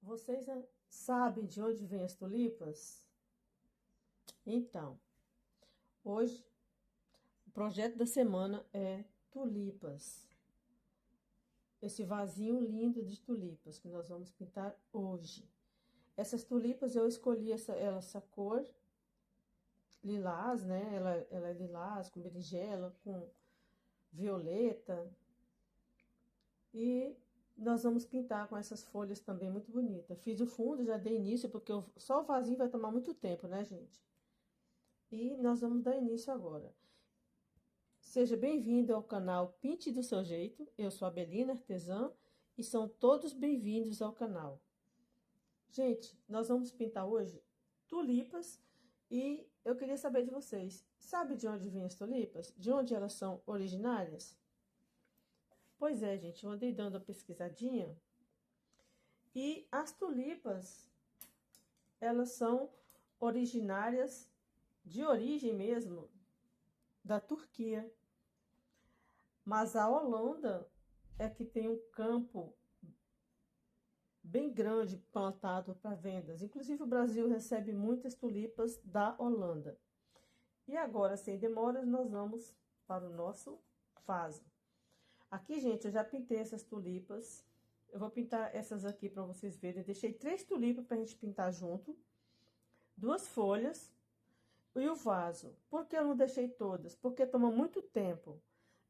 Vocês sabem de onde vêm as tulipas? Então, hoje o projeto da semana é tulipas. Esse vasinho lindo de tulipas que nós vamos pintar hoje. Essas tulipas eu escolhi essa cor lilás, né? Ela é lilás com berinjela, com violeta. E nós vamos pintar com essas folhas também muito bonitas. Fiz o fundo, já dei início, porque só o vasinho vai tomar muito tempo, né, gente? E nós vamos dar início agora. Seja bem-vindo ao canal Pinte do Seu Jeito. Eu sou a Belina Artesã e são todos bem-vindos ao canal. Gente, nós vamos pintar hoje tulipas e eu queria saber de vocês. Sabe de onde vêm as tulipas? De onde elas são originárias? Pois é, gente, eu andei dando a pesquisadinha e as tulipas, elas são originárias, de origem mesmo, da Turquia. Mas a Holanda é que tem um campo bem grande plantado para vendas. Inclusive, o Brasil recebe muitas tulipas da Holanda. E agora, sem demoras, nós vamos para o nosso vaso. Aqui, gente, eu já pintei essas tulipas. Eu vou pintar essas aqui para vocês verem. Eu deixei 3 tulipas para a gente pintar junto. 2 folhas e o vaso. Por que eu não deixei todas? Porque toma muito tempo.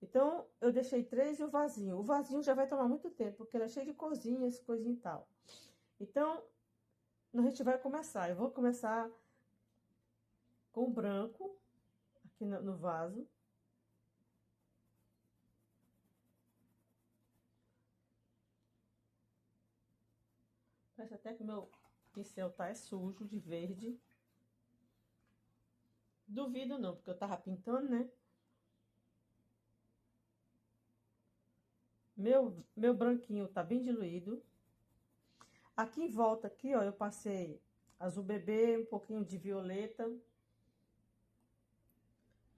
Então, eu deixei 3 e o vasinho. O vasinho já vai tomar muito tempo, porque ele é cheio de coisinhas, coisinha e tal. Então, a gente vai começar. Eu vou começar com o branco, aqui no vaso. Parece até que o meu pincel tá sujo, de verde. Duvido não, porque eu tava pintando, né? Meu branquinho tá bem diluído. Aqui em volta, aqui, ó, eu passei azul bebê, um pouquinho de violeta.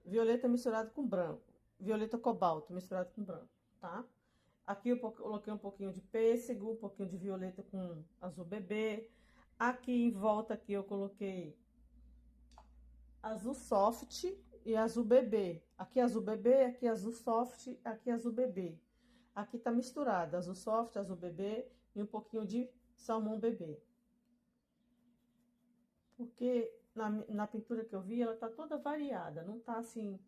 Violeta misturado com branco. Violeta cobalto misturado com branco, tá? Aqui eu coloquei um pouquinho de pêssego, um pouquinho de violeta com azul bebê. Aqui em volta aqui eu coloquei azul soft e azul bebê. Aqui azul bebê, aqui azul soft, aqui azul bebê. Aqui tá misturado azul soft, azul bebê e um pouquinho de salmão bebê. Porque na pintura que eu vi, ela tá toda variada, não tá assim,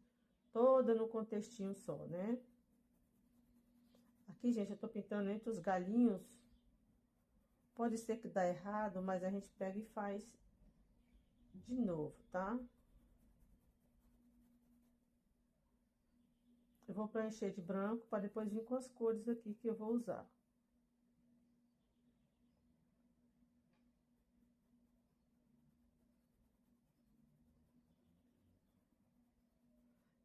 toda no contextinho só, né? Aqui, gente, eu tô pintando entre os galinhos. Pode ser que dá errado, mas a gente pega e faz de novo, tá? Eu vou preencher de branco para depois vir com as cores aqui que eu vou usar.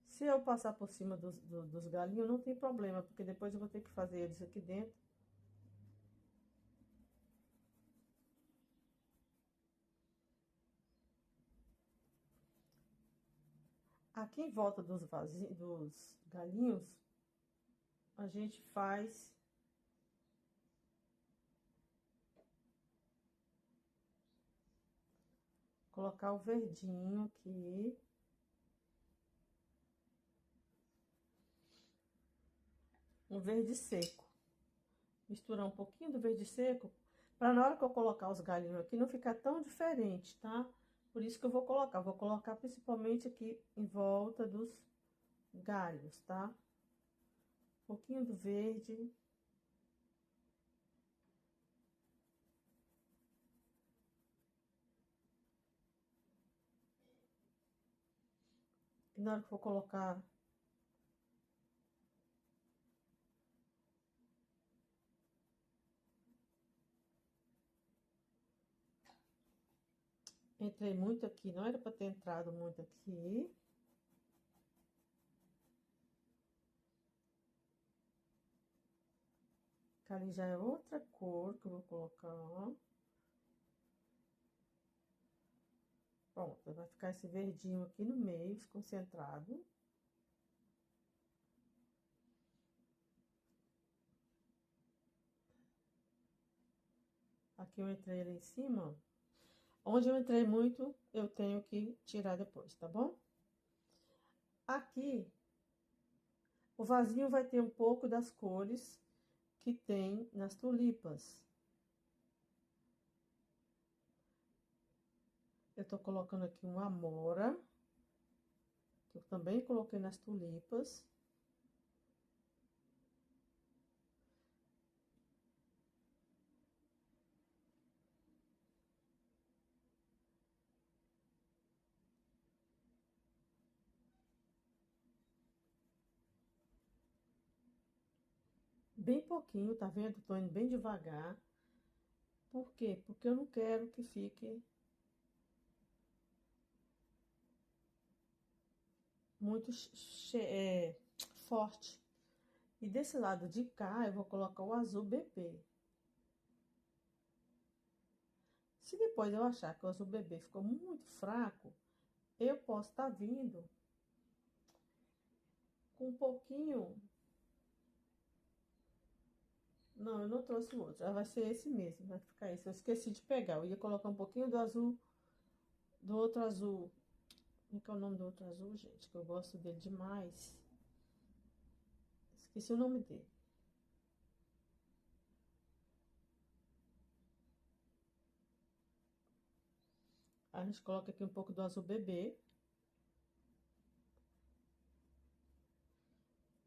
Se eu passar por cima dos galinhos, não tem problema, porque depois eu vou ter que fazer eles aqui dentro. Aqui em volta dos galinhos, a gente faz colocar o verdinho aqui. Um verde seco. Misturar um pouquinho do verde seco, para na hora que eu colocar os galinhos aqui, não ficar tão diferente, tá? Por isso que eu vou colocar principalmente aqui em volta dos galhos, tá? Um pouquinho do verde. E na hora que eu for colocar entrei muito aqui, não era para ter entrado muito aqui. Ali já é outra cor que eu vou colocar. Pronto, vai ficar esse verdinho aqui no meio, concentrado. Aqui eu entrei ali em cima, ó. Onde eu entrei muito, eu tenho que tirar depois, tá bom? Aqui, o vasinho vai ter um pouco das cores que tem nas tulipas. Eu tô colocando aqui uma amora, que eu também coloquei nas tulipas. Bem pouquinho, tá vendo? Tô indo bem devagar. Por quê? Porque eu não quero que fique muito forte. E desse lado de cá, eu vou colocar o azul bebê. Se depois eu achar que o azul bebê ficou muito fraco, eu posso estar vindo com um pouquinho. Não, eu não trouxe o outro. Já vai ser esse mesmo, vai ficar esse. Eu esqueci de pegar. Eu ia colocar um pouquinho do azul, do outro azul. Como é que é o nome do outro azul, gente? Que eu gosto dele demais. Esqueci o nome dele. A gente coloca aqui um pouco do azul bebê.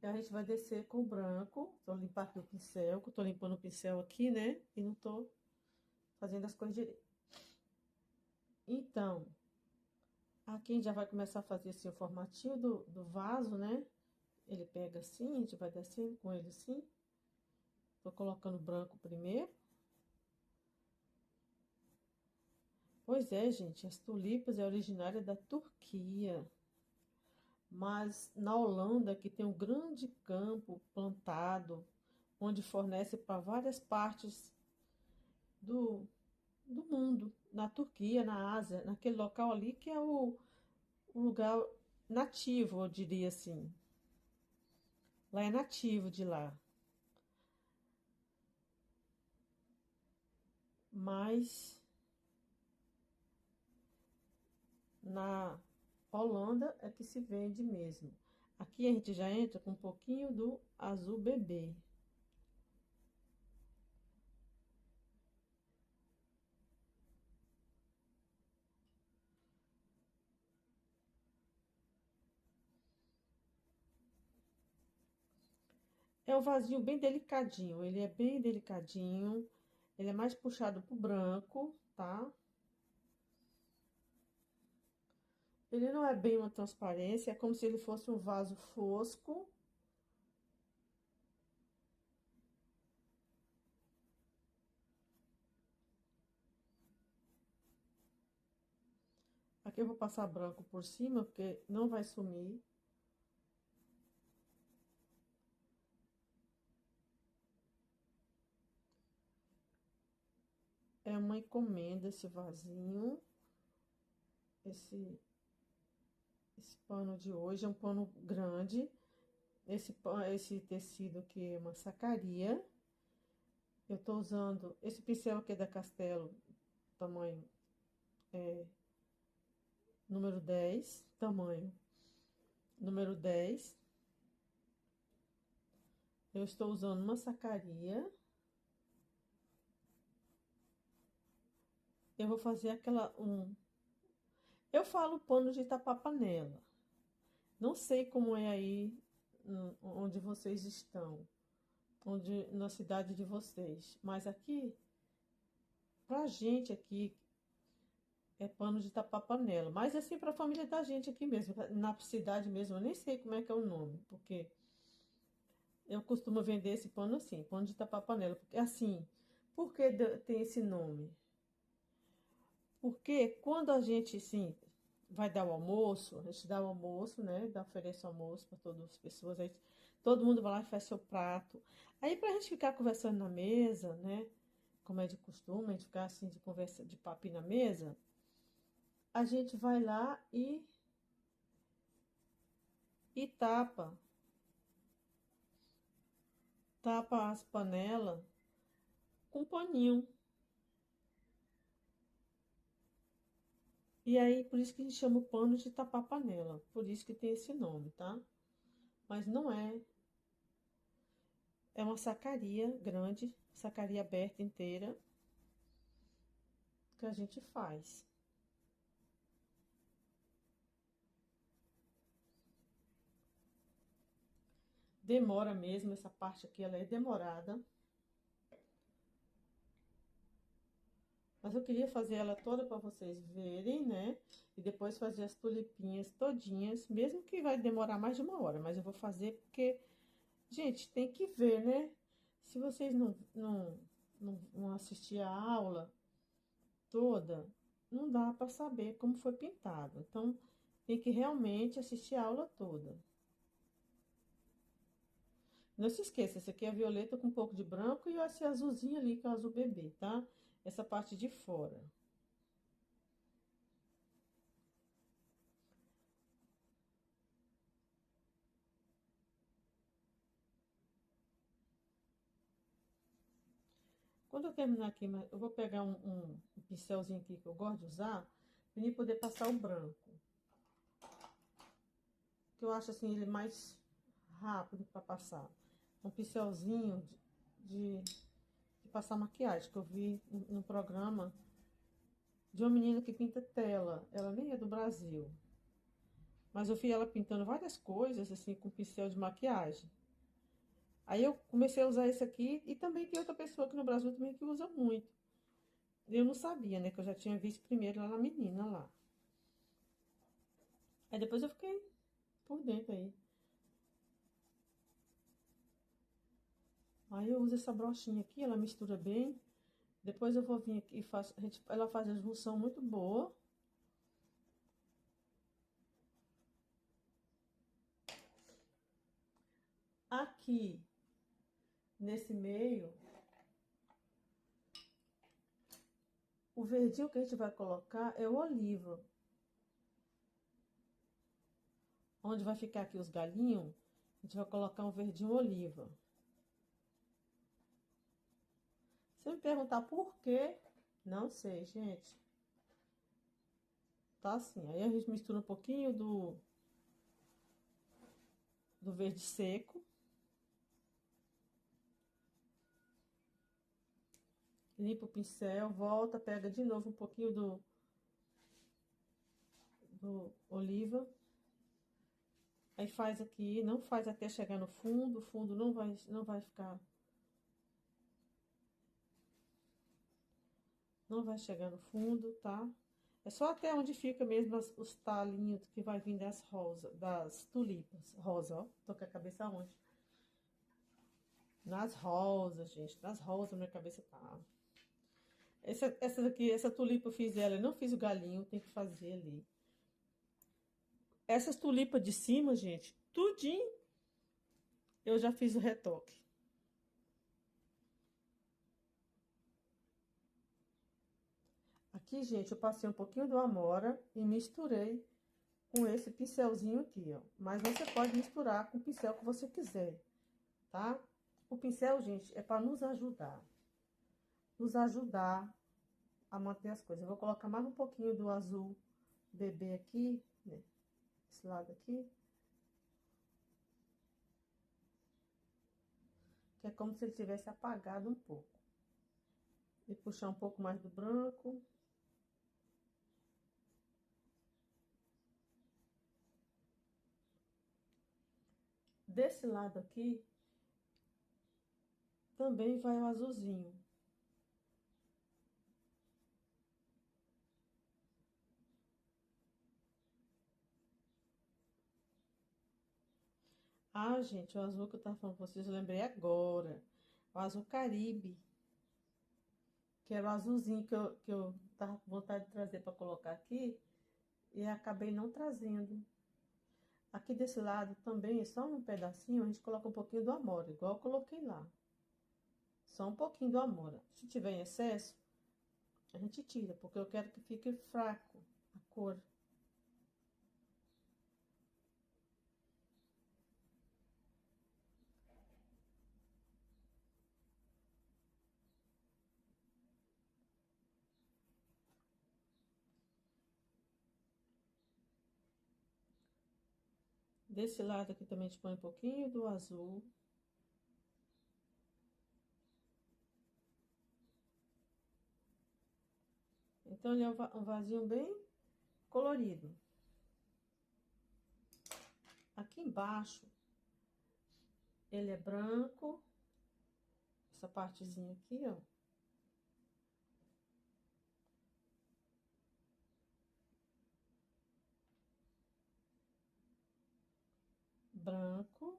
E a gente vai descer com o branco. Tô limpando aqui o pincel, que eu tô limpando o pincel aqui, né? E não tô fazendo as coisas direito. Então, aqui a gente já vai começar a fazer assim o formatinho do vaso, né? Ele pega assim, a gente vai descendo com ele assim. Tô colocando branco primeiro. Pois é, gente, as tulipas é originária da Turquia. Mas na Holanda, que tem um grande campo plantado, onde fornece para várias partes do, do mundo, na Turquia, na Ásia, naquele local ali que é o lugar nativo, eu diria assim. Lá é nativo de lá. Mas na Holanda é que se vende mesmo. Aqui a gente já entra com um pouquinho do azul bebê. É um vasinho bem delicadinho, ele é bem delicadinho, ele é mais puxado pro branco, tá? Ele não é bem uma transparência, é como se ele fosse um vaso fosco. Aqui eu vou passar branco por cima, porque não vai sumir. É uma encomenda esse vasinho. Esse pano de hoje é um pano grande. Esse tecido aqui é uma sacaria. Eu tô usando esse pincel aqui é da Castelo, tamanho número 10, tamanho número 10. Eu estou usando uma sacaria. Eu vou fazer eu falo pano de tapar panela. Não sei como é aí onde vocês estão, onde na cidade de vocês, mas aqui, pra gente aqui, é pano de tapar panela. Mas assim, pra família da gente aqui mesmo, na cidade mesmo, eu nem sei como é que é o nome, porque eu costumo vender esse pano assim, pano de tapar panela. Porque assim, por que tem esse nome? Porque quando a gente, assim, vai dar o almoço, a gente dá o almoço, né? Oferece o almoço para todas as pessoas, aí todo mundo vai lá e faz seu prato. Aí, pra gente ficar conversando na mesa, né? Como é de costume, a gente ficar assim de conversa, de papo na mesa, a gente vai lá e tapa as panelas com paninho. E aí, por isso que a gente chama o pano de tapar panela. Por isso que tem esse nome, tá? Mas não é. É uma sacaria grande, sacaria aberta inteira, que a gente faz. Demora mesmo, essa parte aqui, ela é demorada. Mas eu queria fazer ela toda para vocês verem, né? E depois fazer as tulipinhas todinhas, mesmo que vai demorar mais de uma hora. Mas eu vou fazer porque, gente, tem que ver, né? Se vocês não assistir a aula toda, não dá para saber como foi pintado. Então, tem que realmente assistir a aula toda. Não se esqueça, esse aqui é violeta com um pouco de branco e esse azulzinho ali, que é o azul bebê, tá? Essa parte de fora. Quando eu terminar aqui, eu vou pegar um pincelzinho aqui que eu gosto de usar, para mim poder passar o branco. Que eu acho assim, ele mais rápido para passar. Um pincelzinho de passar maquiagem, que eu vi no programa de uma menina que pinta tela. Ela nem é do Brasil. Mas eu vi ela pintando várias coisas, assim, com pincel de maquiagem. Aí eu comecei a usar esse aqui e também tem outra pessoa aqui no Brasil também que usa muito. Eu não sabia, né? Que eu já tinha visto primeiro lá na menina lá. Aí depois eu fiquei por dentro aí. Aí eu uso essa brochinha aqui, ela mistura bem. Depois eu vou vir aqui e faço, ela faz a junção muito boa. Aqui, nesse meio, o verdinho que a gente vai colocar é o oliva. Onde vai ficar aqui os galinhos, a gente vai colocar um verdinho oliva. Se me perguntar por quê, não sei, gente. Tá assim. Aí a gente mistura um pouquinho do verde seco. Limpa o pincel, volta, pega de novo um pouquinho do oliva. Aí faz aqui, não faz até chegar no fundo, o fundo não vai ficar, não vai chegar no fundo, tá? É só até onde fica mesmo os talinhos que vai vir das rosas, das tulipas. Rosa, ó, tô com a cabeça onde? Nas rosas, gente, nas rosas minha cabeça tá. Essa daqui, essa tulipa eu fiz ela, eu não fiz o galinho, tem que fazer ali. Essas tulipas de cima, gente, tudinho, eu já fiz o retoque. Aqui, gente, eu passei um pouquinho do amora e misturei com esse pincelzinho aqui, ó. Mas você pode misturar com o pincel que você quiser, tá? O pincel, gente, é para nos ajudar a manter as coisas. Eu vou colocar mais um pouquinho do azul bebê aqui, né? Esse lado aqui. Que é como se ele tivesse apagado um pouco. E puxar um pouco mais do branco. Desse lado aqui, também vai o azulzinho. Ah, gente, o azul que eu tava falando pra vocês, eu lembrei agora. O azul Caribe. Que era o azulzinho que eu tava com vontade de trazer para colocar aqui. E acabei não trazendo. Aqui desse lado também, é só um pedacinho, a gente coloca um pouquinho do amora, igual eu coloquei lá. Só um pouquinho do amora. Se tiver em excesso, a gente tira, porque eu quero que fique fraco a cor. Desse lado aqui também a gente põe um pouquinho do azul. Então, ele é um vasinho bem colorido. Aqui embaixo, ele é branco. Essa partezinha aqui, ó. Branco.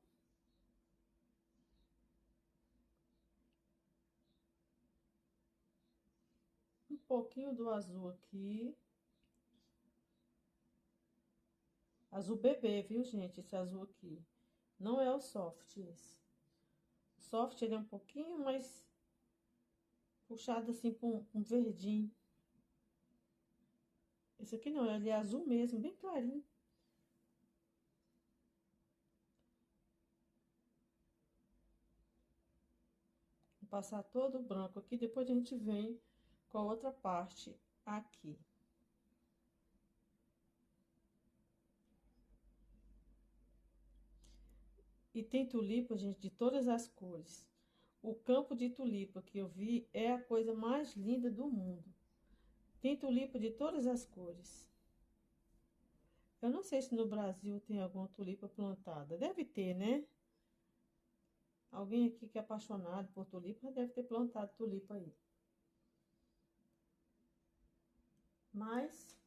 Um pouquinho do azul aqui. Azul bebê, viu, gente? Esse azul aqui. Não é o soft, esse. O soft, ele é um pouquinho mais puxado assim para um verdinho. Esse aqui não, ele é azul mesmo, bem clarinho. Vou passar todo o branco aqui, depois a gente vem com a outra parte aqui. E tem tulipa, gente, de todas as cores. O campo de tulipa que eu vi é a coisa mais linda do mundo. Tem tulipa de todas as cores. Eu não sei se no Brasil tem alguma tulipa plantada. Deve ter, né? Alguém aqui que é apaixonado por tulipa deve ter plantado tulipa aí. Mas,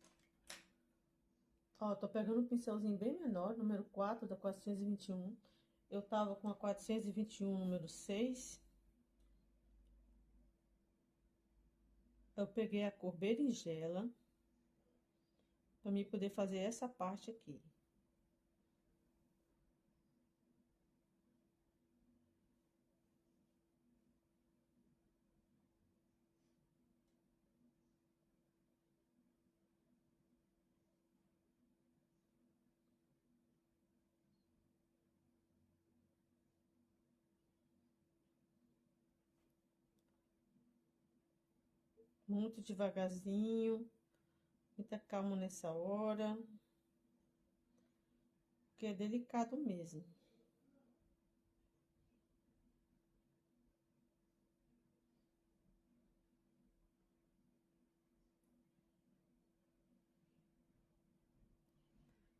ó, tô pegando um pincelzinho bem menor, número 4 da 421. Eu tava com a 421, número 6. Eu peguei a cor berinjela para mim poder fazer essa parte aqui. Muito devagarzinho, muita calma nessa hora, porque é delicado mesmo.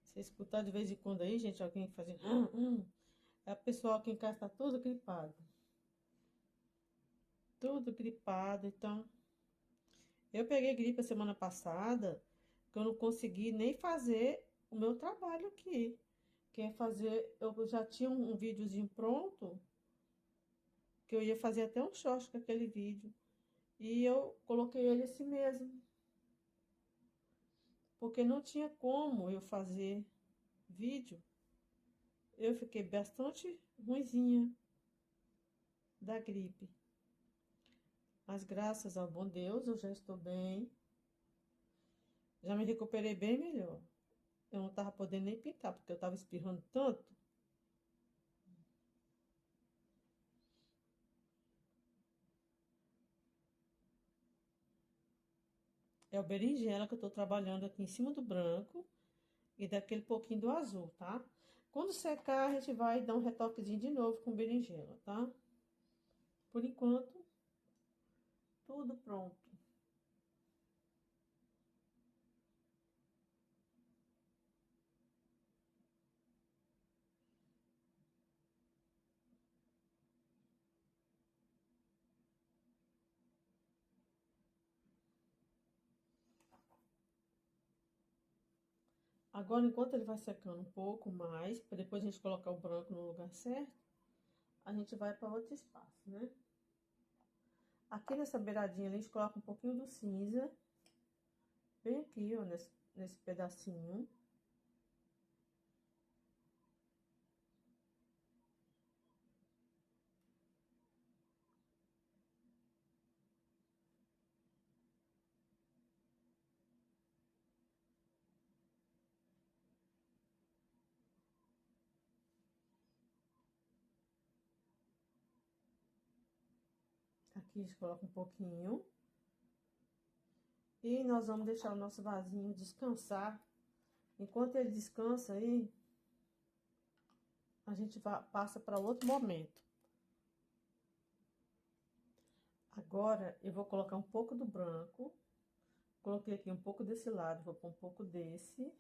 Você escutar de vez em quando aí, gente, alguém fazendo é o pessoal aqui em casa tá todo gripado. Tudo gripado, então. Eu peguei gripe a semana passada, que eu não consegui nem fazer o meu trabalho aqui. Que é fazer, eu já tinha um videozinho pronto, que eu ia fazer até um short com aquele vídeo. E eu coloquei ele assim mesmo. Porque não tinha como eu fazer vídeo. Eu fiquei bastante ruinzinha da gripe. Mas graças ao bom Deus, eu já estou bem. Já me recuperei bem melhor. Eu não tava podendo nem pintar, porque eu tava espirrando tanto. É o berinjela que eu tô trabalhando aqui em cima do branco e daquele pouquinho do azul, tá? Quando secar, a gente vai dar um retoquezinho de novo com berinjela, tá? Por enquanto, tudo pronto. Agora, enquanto ele vai secando um pouco mais, para depois a gente colocar o branco no lugar certo, a gente vai para outro espaço, né? Aqui nessa beiradinha a gente coloca um pouquinho do cinza, bem aqui, ó, nesse pedacinho. Aqui a gente coloca um pouquinho. E nós vamos deixar o nosso vasinho descansar. Enquanto ele descansa aí, a gente passa para outro momento. Agora, eu vou colocar um pouco do branco. Coloquei aqui um pouco desse lado, vou pôr um pouco desse.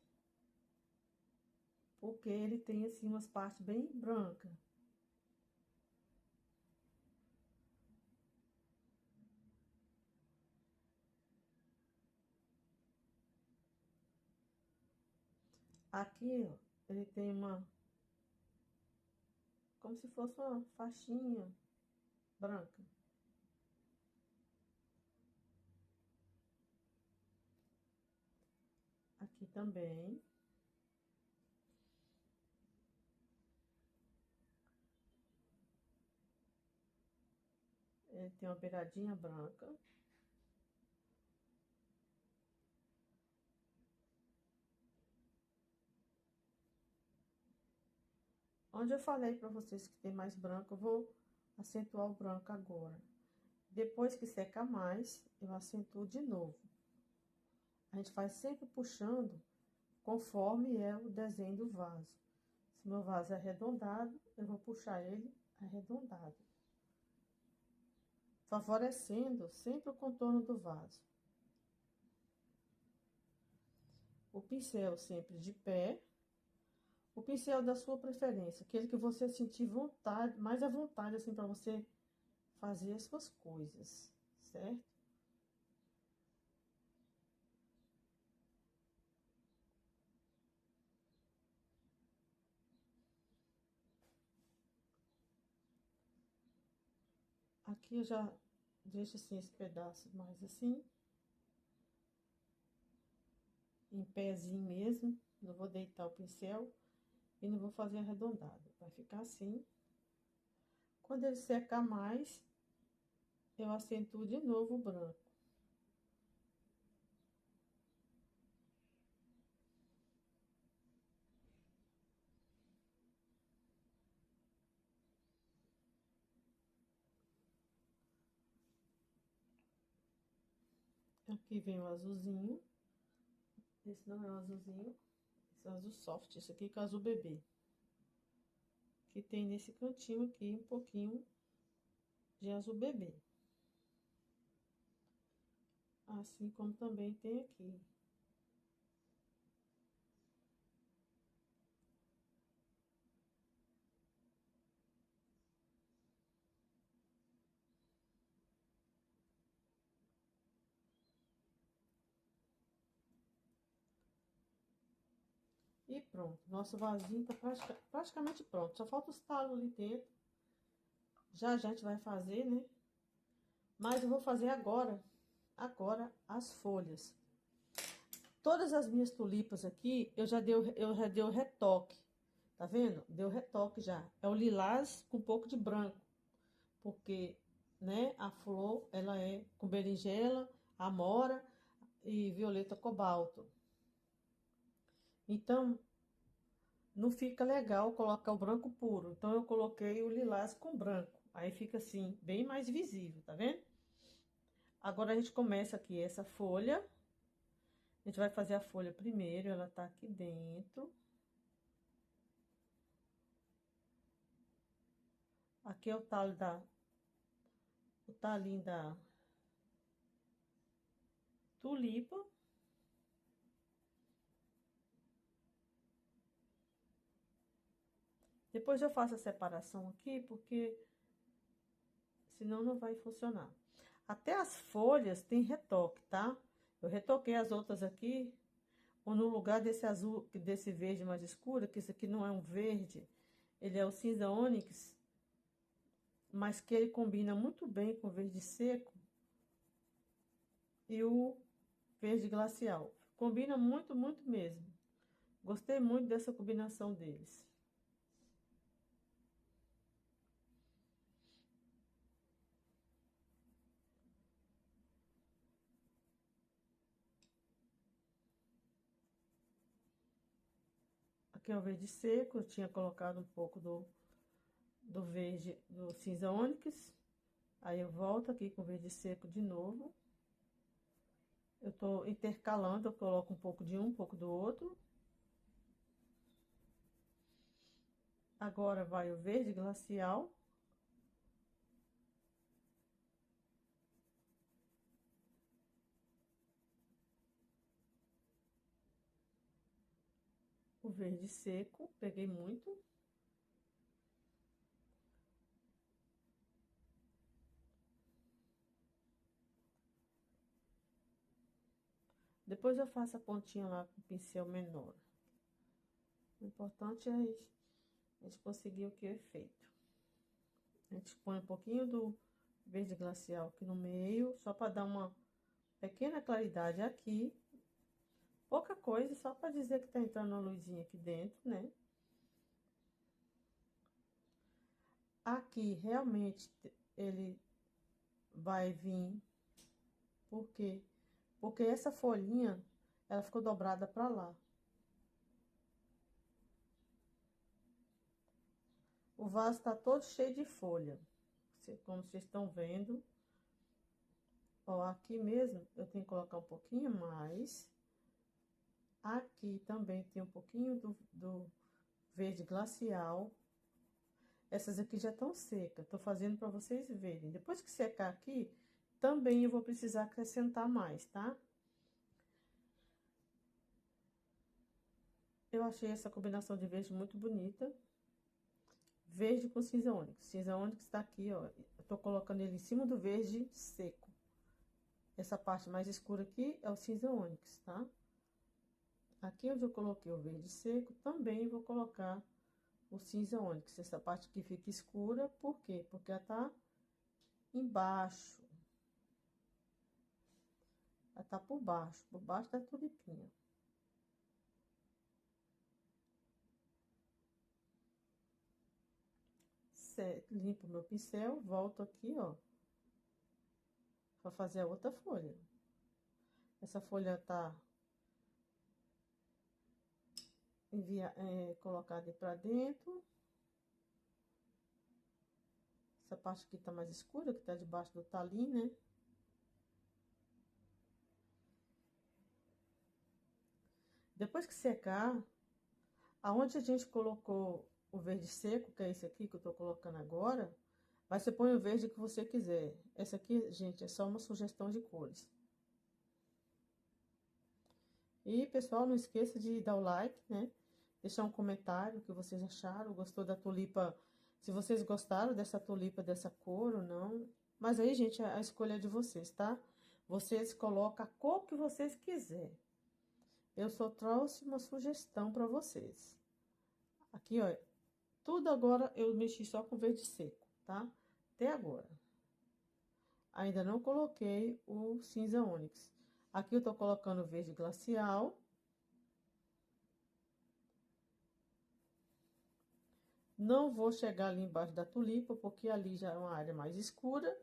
Porque ele tem, assim, umas partes bem brancas. Aqui, ó, ele tem como se fosse uma faixinha branca. Aqui também. Ele tem uma beiradinha branca. Onde eu falei pra vocês que tem mais branco, eu vou acentuar o branco agora. Depois que secar mais, eu acentuo de novo. A gente faz sempre puxando conforme é o desenho do vaso. Se meu vaso é arredondado, eu vou puxar ele arredondado, favorecendo sempre o contorno do vaso. O pincel sempre de pé. O pincel da sua preferência, aquele que você sentir vontade, mais à vontade, assim, para você fazer as suas coisas, certo? Aqui eu já deixo assim esse pedaço mais assim, em pezinho mesmo. Não vou deitar o pincel e não vou fazer arredondado. Vai ficar assim. Quando ele secar mais, eu acentuo de novo o branco. Aqui vem o azulzinho. Esse não é o azulzinho, esse é o azul soft. Esse aqui que é o azul bebê. Que tem nesse cantinho aqui um pouquinho de azul bebê. Assim como também tem aqui. E pronto, nosso vasinho tá praticamente pronto. Só falta os talos ali dentro. Já já a gente vai fazer, né? Mas eu vou fazer agora as folhas. Todas as minhas tulipas aqui, eu já dei o retoque. Tá vendo? Deu retoque já. É o lilás com um pouco de branco. Porque, né, a flor, ela é com berinjela, amora e violeta cobalto. Então, não fica legal colocar o branco puro. Então, eu coloquei o lilás com branco. Aí fica assim, bem mais visível, tá vendo? Agora, a gente começa aqui essa folha. A gente vai fazer a folha primeiro, ela tá aqui dentro. Aqui é o talo o talinho da tulipa. Depois eu faço a separação aqui, porque senão não vai funcionar. Até as folhas tem retoque, tá? Eu retoquei as outras aqui, ou no lugar desse azul, desse verde mais escuro, que isso aqui não é um verde, ele é o cinza ônix, mas que ele combina muito bem com o verde seco e o verde glacial. Combina muito, muito mesmo. Gostei muito dessa combinação deles. Aqui é o verde seco, eu tinha colocado um pouco do verde, do cinza ônix. Aí eu volto aqui com o verde seco de novo. Eu tô intercalando, eu coloco um pouco de um pouco do outro. Agora vai o verde glacial. O verde seco, peguei muito. Depois eu faço a pontinha lá com o pincel menor. O importante é a gente conseguir o que é feito. A gente põe um pouquinho do verde glacial aqui no meio, só para dar uma pequena claridade aqui. Pouca coisa, só para dizer que tá entrando uma luzinha aqui dentro, né? Aqui, realmente, ele vai vir. Por quê? Porque essa folhinha, ela ficou dobrada para lá. O vaso tá todo cheio de folha. Como vocês estão vendo. Ó, aqui mesmo, eu tenho que colocar um pouquinho mais. Aqui também tem um pouquinho do verde glacial. Essas aqui já estão secas. Tô fazendo para vocês verem. Depois que secar aqui, também eu vou precisar acrescentar mais, tá? Eu achei essa combinação de verde muito bonita. Verde com cinza ônix. Cinza ônix tá aqui, ó. Eu tô colocando ele em cima do verde seco. Essa parte mais escura aqui é o cinza ônix, tá? Aqui onde eu coloquei o verde seco, também vou colocar o cinza ônix. Essa parte aqui fica escura, por quê? Porque ela tá embaixo. Ela tá por baixo da tulipinha. Limpo meu pincel, volto aqui, ó, para fazer a outra folha. Essa folha tá colocada para dentro. Essa parte aqui tá mais escura, que tá debaixo do talim, né? Depois que secar, aonde a gente colocou o verde seco, que é esse aqui que eu tô colocando agora, mas você põe o verde que você quiser. Essa aqui, gente, é só uma sugestão de cores. E, pessoal, não esqueça de dar o like, né? Deixar um comentário o que vocês acharam, gostou da tulipa, se vocês gostaram dessa tulipa, dessa cor ou não. Mas aí, gente, a escolha é de vocês, tá? Vocês colocam a cor que vocês quiserem. Eu só trouxe uma sugestão para vocês. Aqui, ó, tudo agora eu mexi só com verde seco, tá? Até agora. Ainda não coloquei o cinza ônix. Aqui eu tô colocando o verde glacial. Não vou chegar ali embaixo da tulipa, porque ali já é uma área mais escura,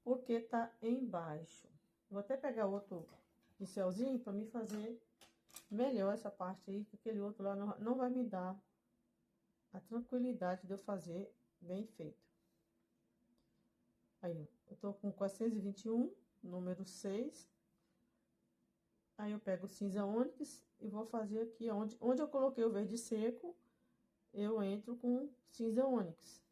porque tá embaixo. Vou até pegar outro pincelzinho para me fazer melhor essa parte aí, porque aquele outro lá não vai me dar a tranquilidade de eu fazer bem feito. Aí, eu tô com 421, número 6. Aí eu pego o cinza ônix e vou fazer aqui, onde eu coloquei o verde seco, eu entro com cinza ônix.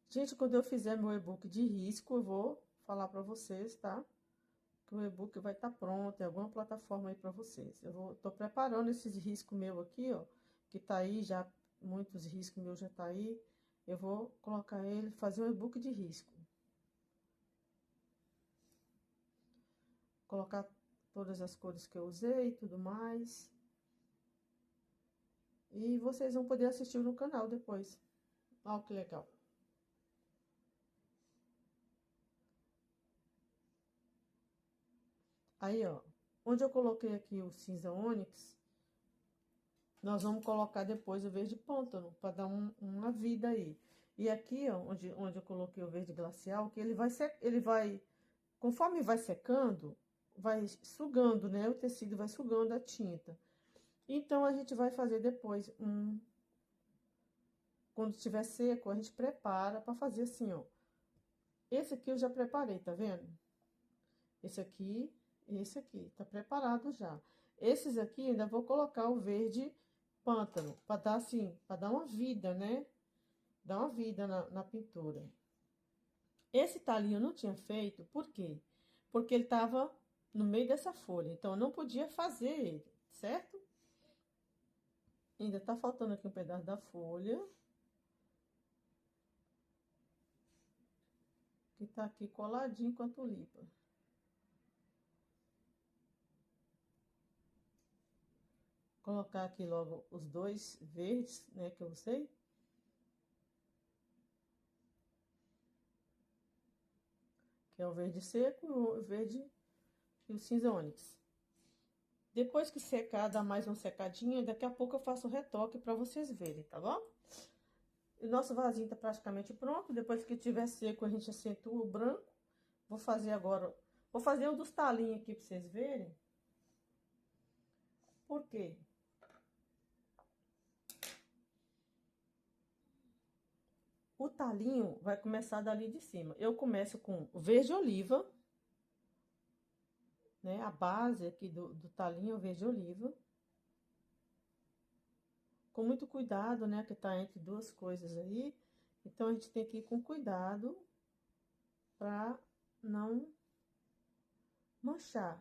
Gente, quando eu fizer meu e-book de risco, eu vou falar para vocês, tá? Que o e-book vai estar pronto em alguma plataforma aí para vocês. Tô preparando esses riscos meu aqui, ó, que tá aí já, muitos riscos meus já tá aí. Eu vou colocar ele, fazer um e-book de risco. Colocar todas as cores que eu usei e tudo mais. E vocês vão poder assistir no canal depois. Olha que legal. Aí, ó, onde eu coloquei aqui o cinza ônix, nós vamos colocar depois o verde pântano, para dar uma vida aí. E aqui, ó, onde eu coloquei o verde glacial, que ele vai, conforme vai secando, vai sugando, né? O tecido vai sugando a tinta. Então, a gente vai fazer depois quando estiver seco, a gente prepara para fazer assim, ó. Esse aqui eu já preparei, tá vendo? Esse aqui, esse aqui, tá preparado já. Esses aqui ainda vou colocar o verde pântano, para dar assim, para dar uma vida, né? Dar uma vida na pintura. Esse talinho eu não tinha feito, por quê? Porque ele tava no meio dessa folha, então eu não podia fazer ele, certo? Ainda tá faltando aqui um pedaço da folha. Que tá aqui coladinho com a tulipa. Colocar aqui logo os dois verdes, né, que eu usei. Que é o verde seco e o verde e o cinza ônix. Depois que secar, dá mais uma secadinha, daqui a pouco eu faço o retoque para vocês verem, tá bom? O nosso vasinho tá praticamente pronto. Depois que tiver seco, a gente acentua o branco. Vou fazer agora, vou fazer um dos talinhos aqui para vocês verem. Por quê? O talinho vai começar dali de cima. Eu começo com verde oliva, né? A base aqui do talinho é o verde oliva. Com muito cuidado, né? Que tá entre duas coisas aí. Então, a gente tem que ir com cuidado para não manchar.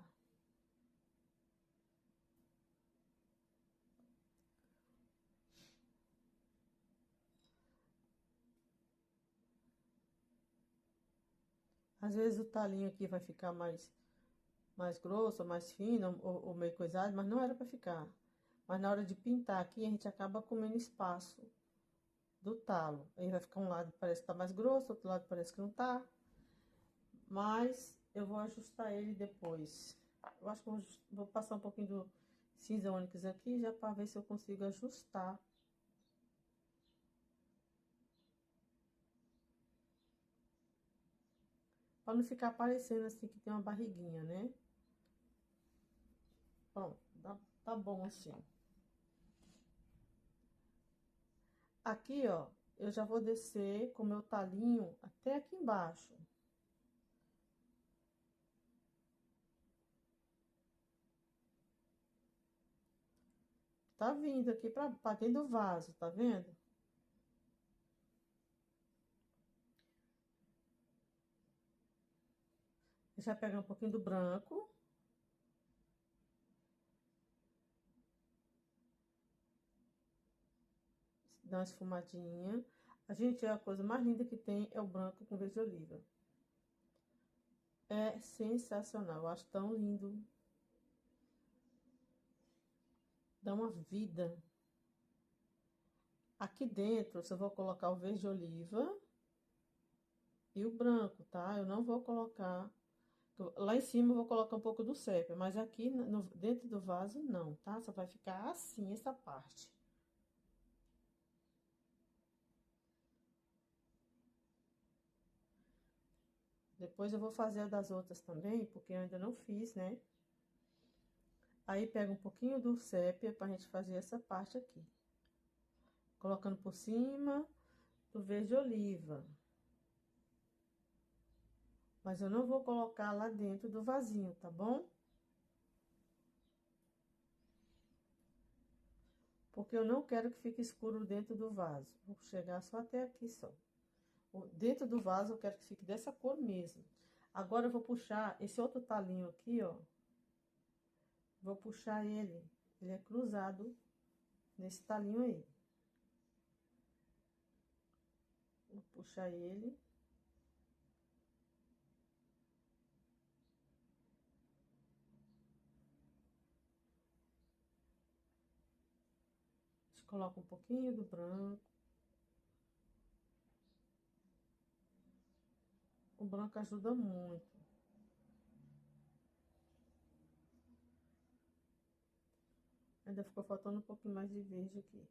Às vezes o talinho aqui vai ficar mais grosso, mais fino, ou meio coisado, mas não era para ficar. Mas na hora de pintar aqui, a gente acaba comendo espaço do talo. Aí vai ficar um lado parece que tá mais grosso, outro lado parece que não tá. Mas eu vou ajustar ele depois. Eu acho que vou passar um pouquinho do cinza ônix aqui, já para ver se eu consigo ajustar. Para não ficar parecendo assim que tem uma barriguinha, né? Bom, tá bom assim. Aqui, ó, eu já vou descer com o meu talinho até aqui embaixo. Tá vindo aqui pra dentro do vaso, tá vendo? Deixa eu pegar um pouquinho do branco. Dar uma esfumadinha. A gente, a coisa mais linda que tem é o branco com verde oliva. É sensacional, eu acho tão lindo. Dá uma vida. Aqui dentro, eu só vou colocar o verde oliva e o branco, tá? Eu não vou colocar... Lá em cima eu vou colocar um pouco do sépia, mas aqui dentro do vaso não, tá? Só vai ficar assim, essa parte. Depois eu vou fazer a das outras também, porque eu ainda não fiz, né? Aí pega um pouquinho do sépia pra gente fazer essa parte aqui. Colocando por cima do verde oliva. Mas eu não vou colocar lá dentro do vasinho, tá bom? Porque eu não quero que fique escuro dentro do vaso. Vou chegar só até aqui só. Dentro do vaso eu quero que fique dessa cor mesmo. Agora eu vou puxar esse outro talinho aqui, ó. Vou puxar ele. Ele é cruzado nesse talinho aí. Vou puxar ele. A gente coloca um pouquinho do branco. O branco ajuda muito. Ainda ficou faltando um pouquinho mais de verde aqui.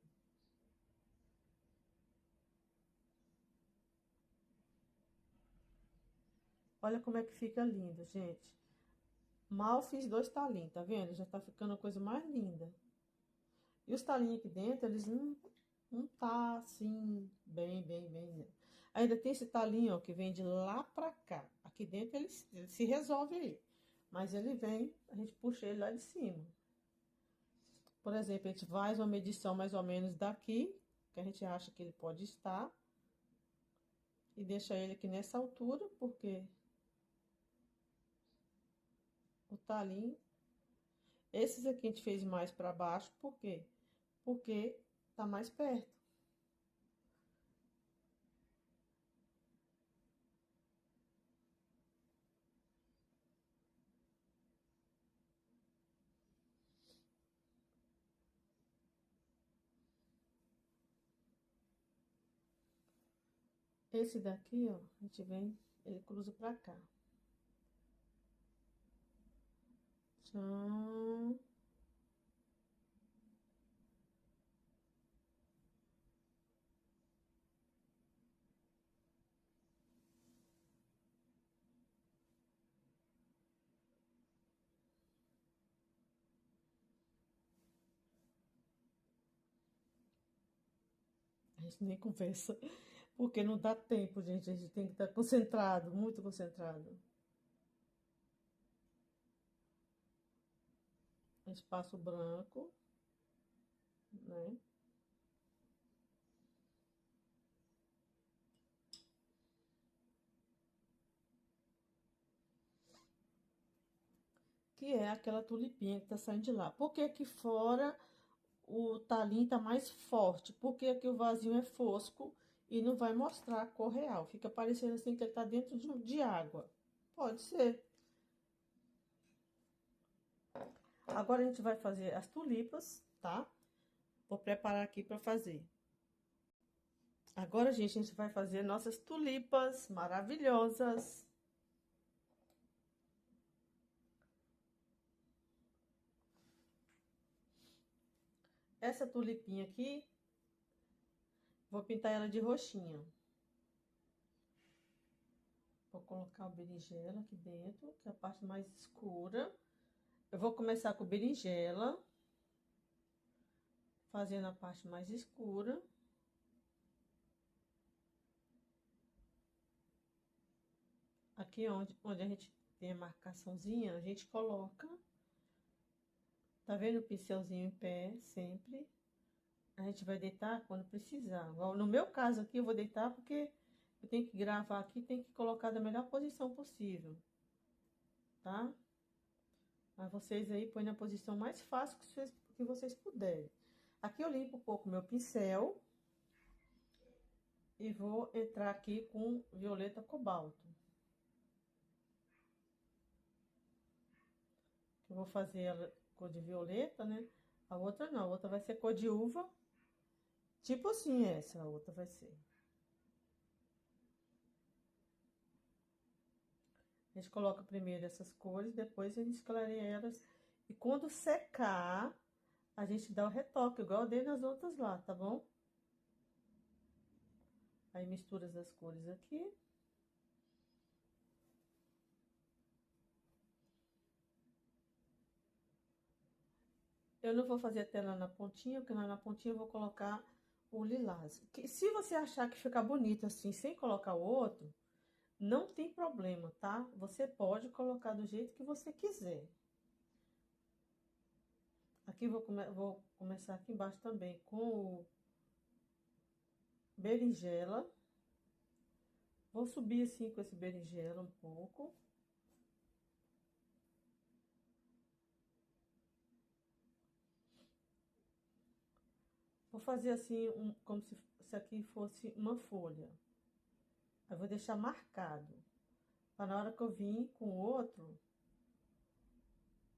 Olha como é que fica lindo, gente. Mal fiz dois talinhos, tá vendo? Já tá ficando a coisa mais linda. E os talinhos aqui dentro, eles não tá assim, bem. Ainda tem esse talinho, ó, que vem de lá pra cá. Aqui dentro ele se resolve aí. mas ele vem, a gente puxa ele lá de cima. Por exemplo, a gente faz uma medição mais ou menos daqui, que a gente acha que ele pode estar, e deixa ele aqui nessa altura, porque o talinho, esses aqui a gente fez mais para baixo, por quê? Porque tá mais perto. Esse daqui, ó, a gente vem, ele cruza pra cá. Tchau. A gente nem conversa, porque não dá tempo, gente. A gente tem que estar concentrado, muito concentrado. Espaço branco, né? Que é aquela tulipinha que tá saindo de lá. Porque aqui fora o talim tá mais forte? Porque aqui o vasinho é fosco e não vai mostrar a cor real. Fica parecendo assim que ele tá dentro de água. Pode ser. Agora a gente vai fazer as tulipas, tá? Vou preparar aqui para fazer. Agora, gente, a gente vai fazer nossas tulipas maravilhosas. Essa tulipinha aqui, vou pintar ela de roxinha. Vou colocar o berinjela aqui dentro, que é a parte mais escura. Eu vou começar com berinjela, fazendo a parte mais escura. Aqui onde a gente tem a marcaçãozinha, a gente coloca. Tá vendo o pincelzinho em pé, sempre. A gente vai deitar quando precisar. No meu caso aqui, eu vou deitar porque eu tenho que gravar aqui, tenho que colocar da melhor posição possível, tá? Mas vocês aí põem na posição mais fácil que vocês puderem. Aqui eu limpo um pouco meu pincel e vou entrar aqui com violeta cobalto. Eu vou fazer ela cor de violeta, né? A outra não, a outra vai ser cor de uva. Tipo assim, essa a outra vai ser. A gente coloca primeiro essas cores, depois a gente clareia elas. E quando secar, a gente dá o retoque, igual eu dei nas outras lá, tá bom? Aí mistura as cores aqui. Eu não vou fazer até lá na pontinha, porque lá na pontinha eu vou colocar o lilás. Se você achar que fica bonito assim, sem colocar o outro, não tem problema, tá? Você pode colocar do jeito que você quiser. Aqui vou começar aqui embaixo também com o berinjela. Vou subir assim com esse berinjela um pouco. Vou fazer assim, como se aqui fosse uma folha. Aí vou deixar marcado. Para na hora que eu vim com o outro,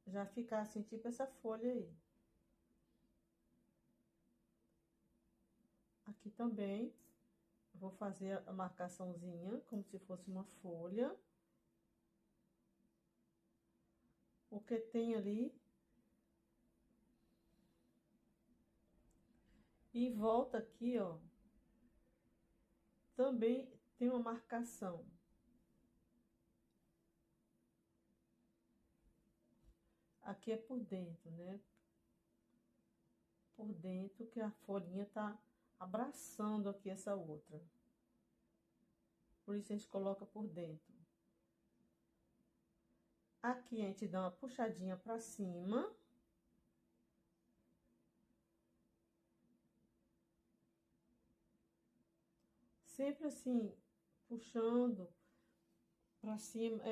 já ficar assim, tipo essa folha aí. Aqui também, vou fazer a marcaçãozinha, como se fosse uma folha. Porque tem ali. E em volta aqui, ó, também tem uma marcação. Aqui é por dentro, né? Por dentro que a folhinha tá abraçando aqui essa outra. Por isso a gente coloca por dentro. Aqui a gente dá uma puxadinha pra cima. Sempre assim, puxando pra cima,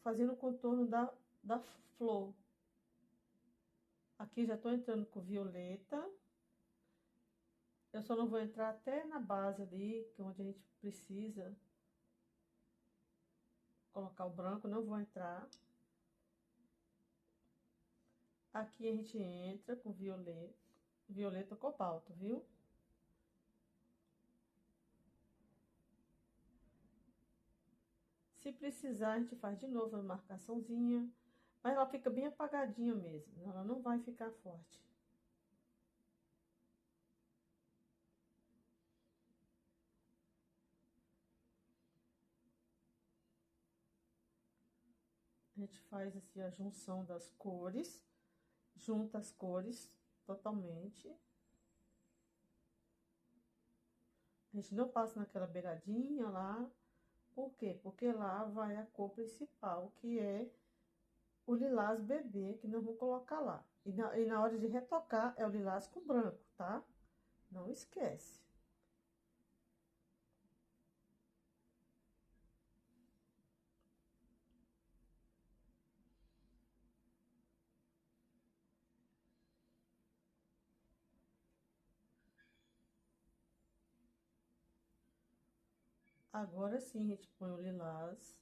fazendo o contorno da flor. Aqui já tô entrando com violeta. Eu só não vou entrar até na base ali, que é onde a gente precisa colocar o branco, não vou entrar. Aqui a gente entra com violeta cobalto, viu? Se precisar, a gente faz de novo a marcaçãozinha, mas ela fica bem apagadinha mesmo, ela não vai ficar forte. A gente faz assim a junção das cores, junta as cores totalmente. A gente não passa naquela beiradinha lá. Por quê? Porque lá vai a cor principal, que é o lilás bebê, que nós vamos colocar lá. E na hora de retocar, é o lilás com branco, tá? Não esquece. Agora sim, a gente põe o lilás.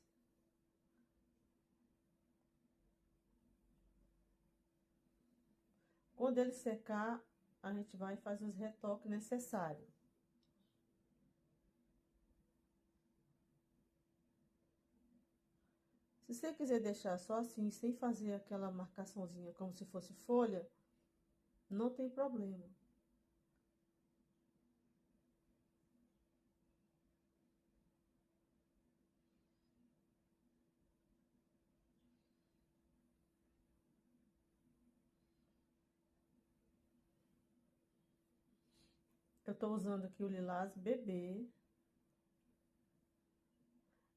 Quando ele secar, a gente vai fazer os retoques necessários. Se você quiser deixar só assim, sem fazer aquela marcaçãozinha como se fosse folha, não tem problema. Eu tô usando aqui o lilás bebê,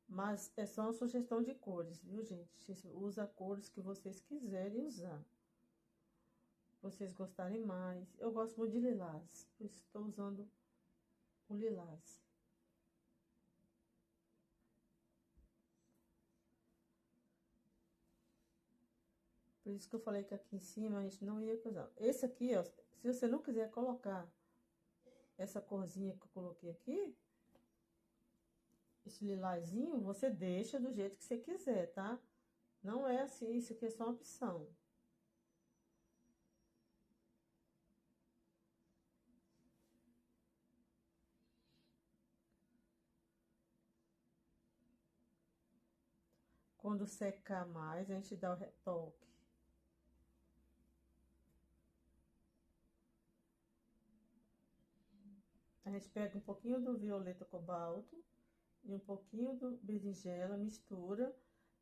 mas é só uma sugestão de cores, viu, gente? Você usa cores que vocês quiserem usar. Vocês gostarem mais. Eu gosto muito de lilás, por isso estou usando o lilás. Por isso que eu falei que aqui em cima a gente não ia usar. Esse aqui, ó, se você não quiser colocar essa corzinha que eu coloquei aqui, esse lilazinho, você deixa do jeito que você quiser, tá? Não é assim, isso aqui é só uma opção. Quando secar mais, a gente dá o retoque. A gente pega um pouquinho do violeta cobalto e um pouquinho do berinjela, mistura,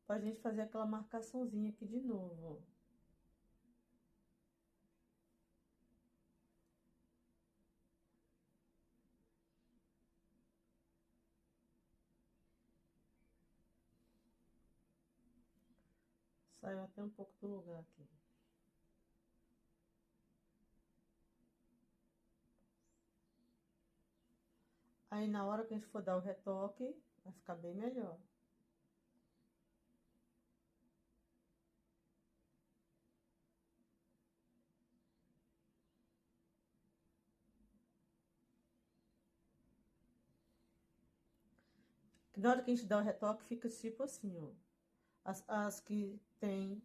pra gente fazer aquela marcaçãozinha aqui de novo, ó. Saiu até um pouco do lugar aqui. Aí na hora que a gente for dar o retoque, vai ficar bem melhor. Na hora que a gente dá o retoque, fica tipo assim, ó. As que tem.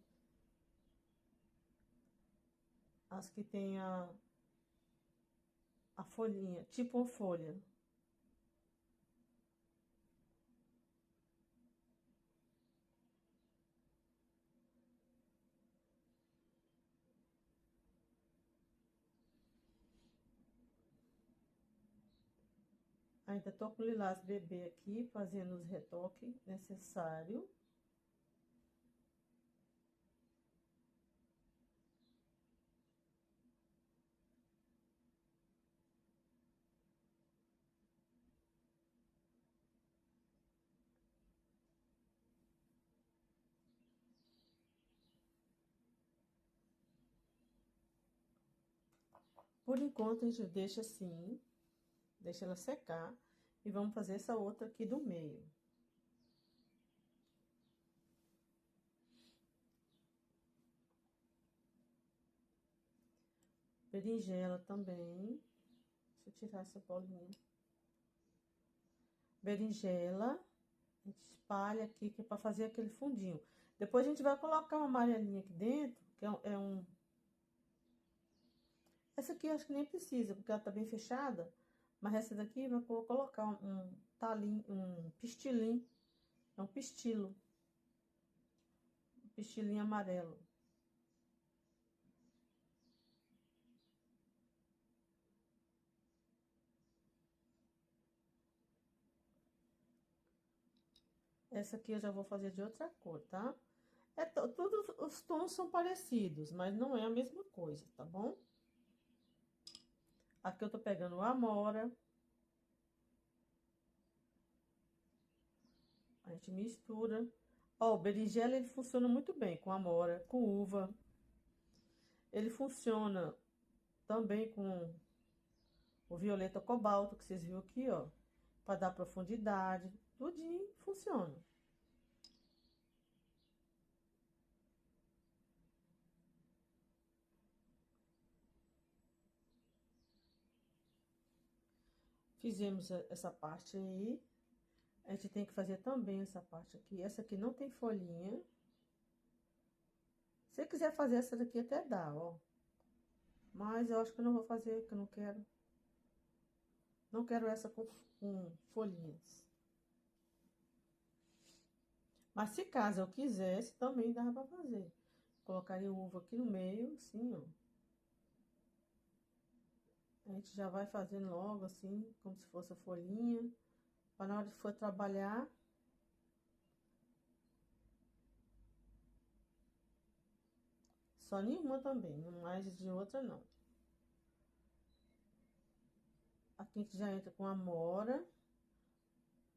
As que tem a folhinha, tipo uma folha. Ainda tô com o lilás bebê aqui, fazendo os retoques necessários. Por enquanto, a gente deixa assim, deixa ela secar. E vamos fazer essa outra aqui do meio. Berinjela também. Deixa eu tirar essa bolinha. Berinjela. A gente espalha aqui, que é pra fazer aquele fundinho. Depois a gente vai colocar uma amarelinha aqui dentro, que é um... Essa aqui eu acho que nem precisa, porque ela tá bem fechada. Mas essa daqui vou colocar um talinho, um pistilim. É um pistilo. Um pistilinho amarelo. Essa aqui eu já vou fazer de outra cor, tá? Todos os tons são parecidos, mas não é a mesma coisa, tá bom? Aqui eu tô pegando o amora. A gente mistura. Ó, o berinjela, ele funciona muito bem com amora, com uva. Ele funciona também com o violeta cobalto, que vocês viram aqui, ó. Pra dar profundidade. Tudinho funciona. Fizemos essa parte aí. A gente tem que fazer também essa parte aqui. Essa aqui não tem folhinha. Se você quiser fazer essa daqui, até dá, ó. Mas eu acho que eu não vou fazer, que eu não quero. Não quero essa com folhinhas. Mas se caso eu quisesse, também dava pra fazer. Colocaria uva aqui no meio, assim, ó. A gente já vai fazendo logo, assim, como se fosse a folhinha. Para na hora que for trabalhar. Só nenhuma também, mais de outra não. Aqui a gente já entra com amora.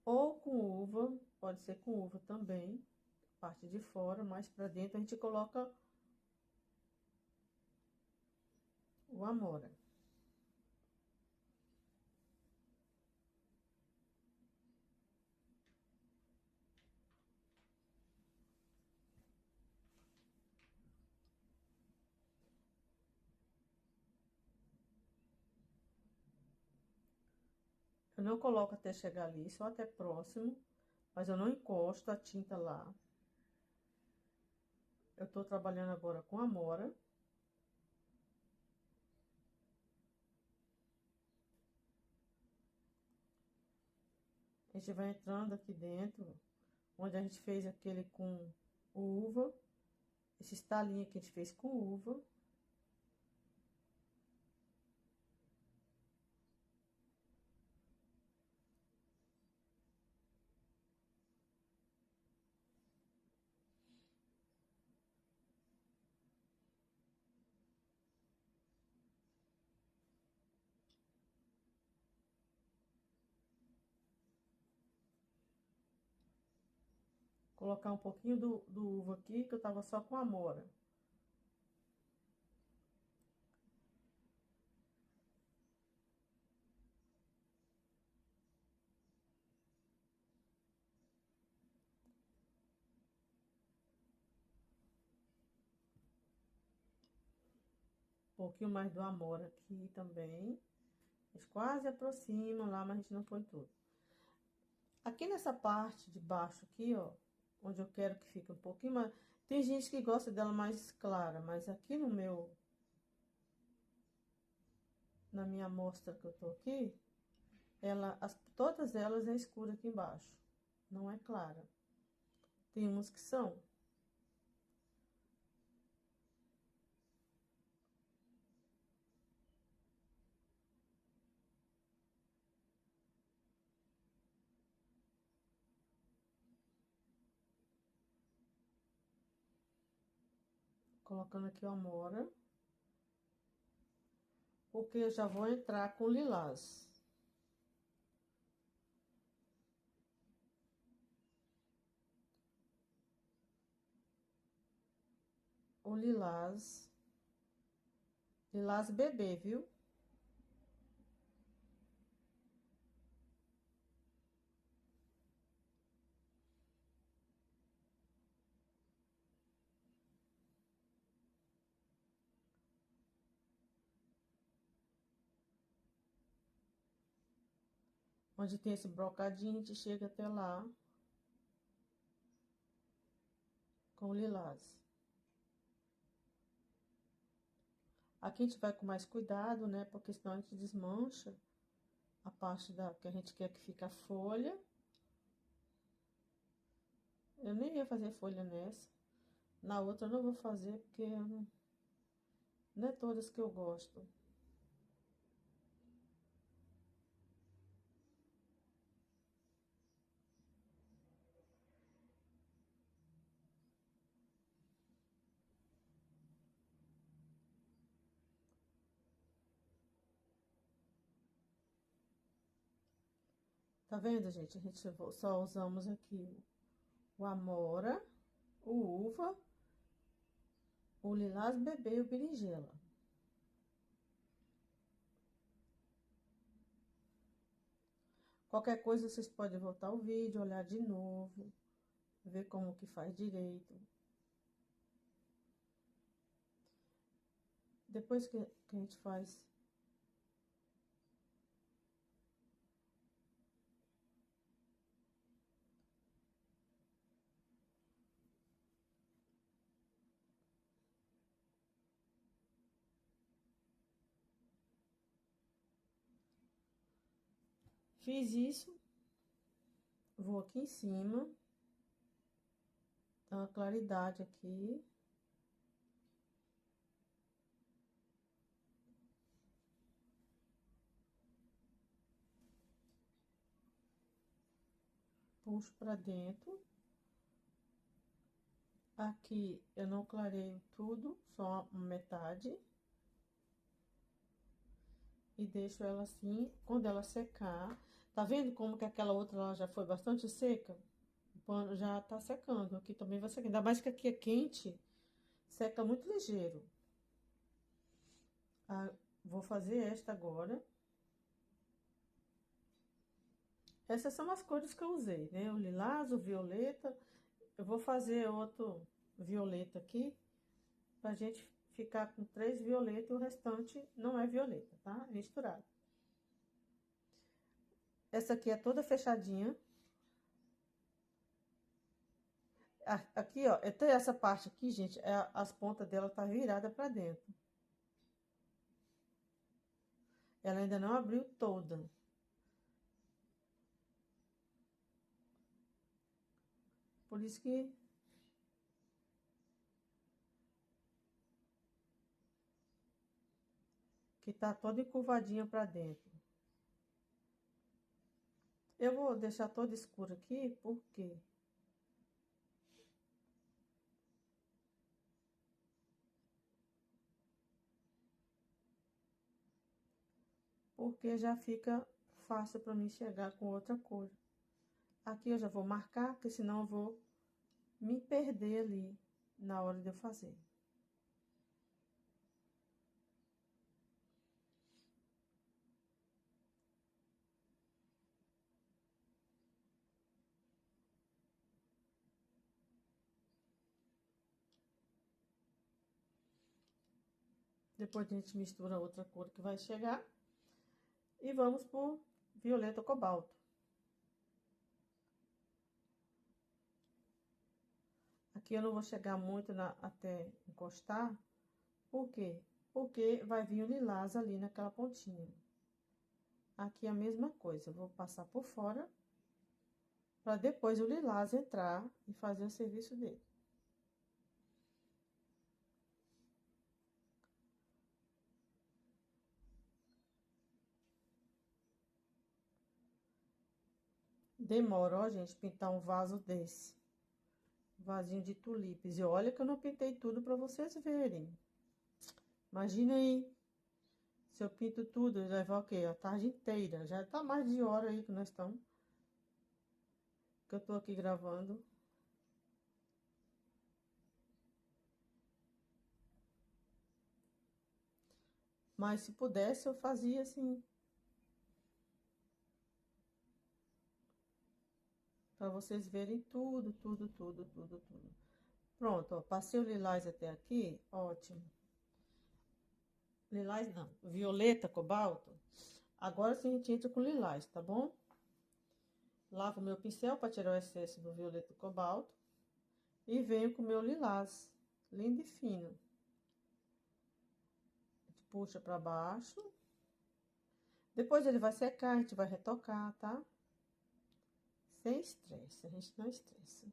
Ou com uva, pode ser com uva também. Parte de fora, mais pra dentro a gente coloca o amora. Eu não coloco até chegar ali, só até próximo, mas eu não encosto a tinta lá. Eu tô trabalhando agora com amora. A gente vai entrando aqui dentro, onde a gente fez aquele com uva. Esse talinho que a gente fez com uva. Colocar um pouquinho do uva aqui, que eu tava só com amora. Um pouquinho mais do amora aqui também. A gente quase aproxima lá, mas a gente não põe tudo. Aqui nessa parte de baixo aqui, ó, onde eu quero que fique um pouquinho mais... Tem gente que gosta dela mais clara, mas aqui no meu... Na minha amostra que eu tô aqui, todas elas é escura aqui embaixo. Não é clara. Tem umas que são. Colocando aqui o amora. Porque eu já vou entrar com lilás. O lilás. Lilás bebê, viu? Onde tem esse brocadinho, a gente chega até lá com o lilás. Aqui a gente vai com mais cuidado, né? Porque senão a gente desmancha a parte que a gente quer que fique a folha. Eu nem ia fazer folha nessa. Na outra eu não vou fazer, porque não é todas que eu gosto. Tá vendo, gente? A gente só usamos aqui o amora, o uva, o lilás bebê e o berinjela. Qualquer coisa vocês podem voltar o vídeo, olhar de novo, ver como que faz direito. Depois que a gente faz fiz isso, vou aqui em cima, dá uma claridade aqui. Puxo pra dentro. Aqui eu não clareio tudo, só metade. E deixo ela assim, quando ela secar. Tá vendo como que aquela outra lá já foi bastante seca? O pano já tá secando. Aqui também vai secar. Ainda mais que aqui é quente, seca muito ligeiro. Ah, vou fazer esta agora. Essas são as cores que eu usei, né? O lilás, o violeta. Eu vou fazer outro violeta aqui, pra gente ficar com 3 violetas e o restante não é violeta, tá? Misturado. Essa aqui é toda fechadinha. Aqui, ó, até essa parte aqui, gente, as pontas dela tá virada pra dentro. Ela ainda não abriu toda. Por isso que tá toda encurvadinha pra dentro. Eu vou deixar toda escura aqui, por quê? Porque já fica fácil pra mim chegar com outra cor. Aqui eu já vou marcar, porque senão eu vou me perder ali na hora de eu fazer. Depois a gente mistura outra cor que vai chegar. E vamos por violeta cobalto. Aqui eu não vou chegar muito até encostar. Por quê? Porque vai vir o lilás ali naquela pontinha. Aqui é a mesma coisa. Eu vou passar por fora, para depois o lilás entrar e fazer o serviço dele. Demora, ó, gente, pintar um vaso desse. Vasinho de tulipes. E olha que eu não pintei tudo para vocês verem. Imagina aí, se eu pinto tudo, levar o quê? A tarde inteira. Já tá mais de hora aí que nós estamos. Que eu tô aqui gravando. Mas se pudesse, eu fazia assim. Para vocês verem tudo, tudo, tudo, tudo, tudo. Pronto, ó, passei o lilás até aqui, ótimo. Lilás não, violeta, cobalto. Agora sim a gente entra com lilás, tá bom? Lavo meu pincel para tirar o excesso do violeta cobalto. E venho com o meu lilás, lindo e fino. Puxa para baixo. Depois ele vai secar, a gente vai retocar, tá? Sem estresse, a gente não estressa.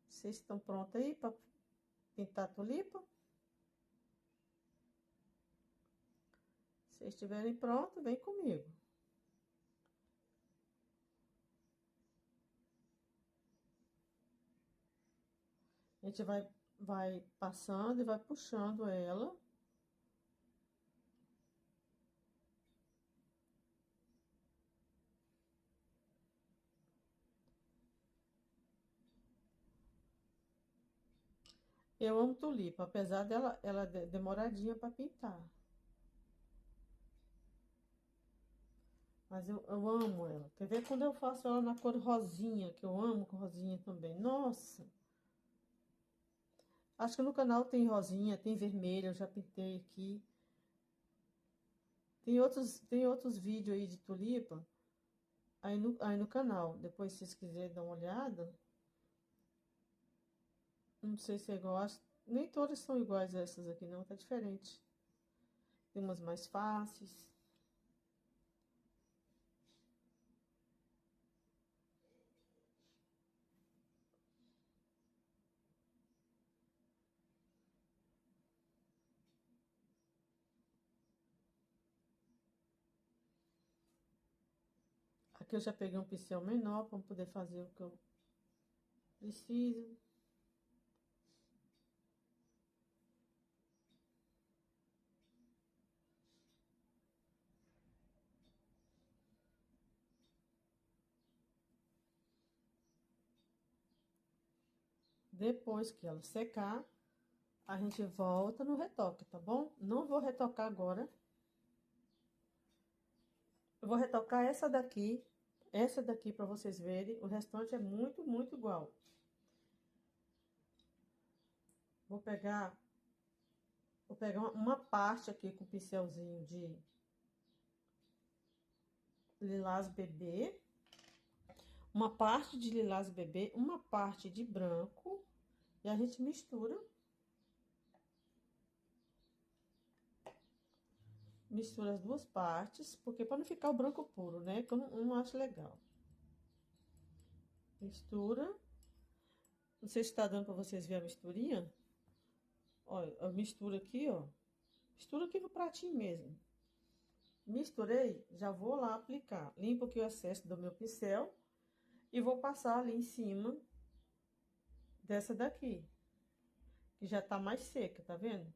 Vocês estão prontos aí para pintar a tulipa? Se estiverem prontos, vem comigo. A gente vai passando e vai puxando ela. Eu amo tulipa, apesar dela ela demoradinha para pintar. Mas eu amo ela. Quer ver quando eu faço ela na cor rosinha, que eu amo com rosinha também. Nossa! Acho que no canal tem rosinha, tem vermelha, eu já pintei aqui. Tem outros vídeos aí de tulipa aí no canal. Depois, se vocês quiserem dar uma olhada. Não sei se você gosta. Nem todas são iguais a essas aqui, não. Tá diferente. Tem umas mais fáceis. Aqui eu já peguei um pincel menor para poder fazer o que eu preciso. Depois que ela secar, a gente volta no retoque, tá bom? Não vou retocar agora. Eu vou retocar essa daqui para vocês verem. O restante é muito, muito igual. Vou pegar uma parte aqui com o pincelzinho de lilás bebê. Uma parte de lilás bebê, uma parte de branco. E a gente mistura. Mistura as duas partes, porque para não ficar o branco puro, né? Que eu não acho legal. Mistura. Não sei se tá dando para vocês verem a misturinha. Olha, a mistura aqui, ó. Mistura aqui no pratinho mesmo. Misturei, já vou lá aplicar. Limpo aqui o excesso do meu pincel e vou passar ali em cima dessa daqui, que já tá mais seca, tá vendo?